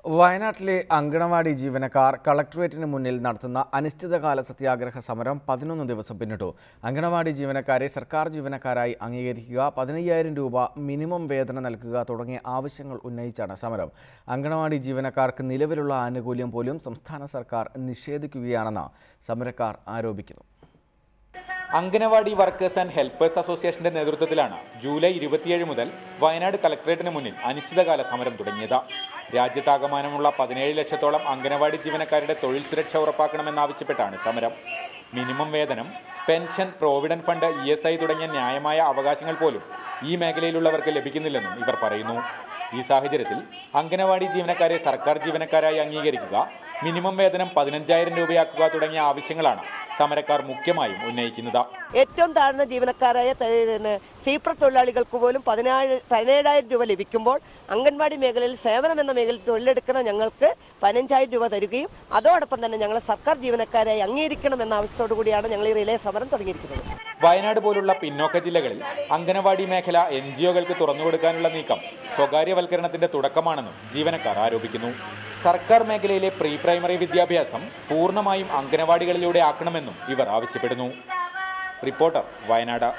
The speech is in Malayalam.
വയനാട്ടിലെ അങ്കണവാടി ജീവനക്കാർ കളക്ടറേറ്റിന് മുന്നിൽ നടത്തുന്ന അനിശ്ചിതകാല സത്യാഗ്രഹ സമരം 11 ദിവസം പിന്നിട്ടു. അങ്കണവാടി ജീവനക്കാരെ സർക്കാർ ജീവനക്കാരായി അംഗീകരിക്കുക, 15,000 രൂപ മിനിമം വേതനം നൽകുക തുടങ്ങിയ ആവശ്യങ്ങൾ ഉന്നയിച്ചാണ് സമരം. അങ്കണവാടി ജീവനക്കാർക്ക് നിലവിലുള്ള ആനുകൂല്യം പോലും സംസ്ഥാന സർക്കാർ നിഷേധിക്കുകയാണെന്ന് സമരക്കാർ ആരോപിക്കുന്നു. അങ്കണവാടി വർക്കേഴ്സ് ആൻഡ് ഹെൽപ്പേഴ്സ് അസോസിയേഷന്റെ നേതൃത്വത്തിലാണ് ജൂലൈ 27 മുതൽ വയനാട് കളക്ടറേറ്റിന് മുന്നിൽ അനിശ്ചിതകാല സമരം തുടങ്ങിയത്. രാജ്യത്താകമാനമുള്ള 17 ലക്ഷത്തോളം അങ്കണവാടി ജീവനക്കാരുടെ തൊഴിൽ സുരക്ഷ ഉറപ്പാക്കണമെന്നാവശ്യപ്പെട്ടാണ് സമരം. മിനിമം വേതനം, പെൻഷൻ, പ്രോവിഡന്റ് ഫണ്ട്, ESI തുടങ്ങിയ ന്യായമായ അവകാശങ്ങൾ പോലും ഈ മേഖലയിലുള്ളവർക്ക് ലഭിക്കുന്നില്ലെന്നും ഇവർ പറയുന്നു. ഈ സാഹചര്യത്തിൽ അങ്കണവാടി ജീവനക്കാരെ സർക്കാർ ജീവനക്കാരായി അംഗീകരിക്കുക, മിനിമം വേതനം 15,000 രൂപയാക്കുക തുടങ്ങിയ ആവശ്യങ്ങളാണ് സമരക്കാർ മുഖ്യമായും ഉന്നയിക്കുന്നത്. ഏറ്റവും താഴ്ന്ന ജീവനക്കാരായ സീപ്ര തൊഴിലാളികൾക്ക് പോലും 17,000 രൂപ ലഭിക്കുമ്പോൾ അംഗൻവാടി മേഖലയിൽ സേവനം എന്ന മേഖലയിൽ തൊഴിലെടുക്കുന്ന ഞങ്ങൾക്ക് 15,000 രൂപ തരികയും അതോടൊപ്പം തന്നെ ഞങ്ങളെ സർക്കാർ ജീവനക്കാരായി അംഗീകരിക്കണം എന്ന ആവശ്യത്തോടു കൂടിയാണ് ഞങ്ങൾ ഈ റിലേ സമരം തുടങ്ങിയിരിക്കുന്നത്. വയനാട് പോലുള്ള പിന്നോക്ക ജില്ലകളിൽ അങ്കണവാടി മേഖല NGOകൾക്ക് തുറന്നുകൊടുക്കാനുള്ള നീക്കം സ്വകാര്യവൽക്കരണത്തിന്റെ തുടക്കമാണെന്നും ജീവനക്കാർ ആരോപിക്കുന്നു. സർക്കാർ മേഖലയിലെ പ്രീ പ്രൈമറി വിദ്യാഭ്യാസം പൂർണ്ണമായും അങ്കണവാടികളിലൂടെ ആക്കണമെന്നും ഇവർ ആവശ്യപ്പെടുന്നു. റിപ്പോർട്ടർ, വയനാട്.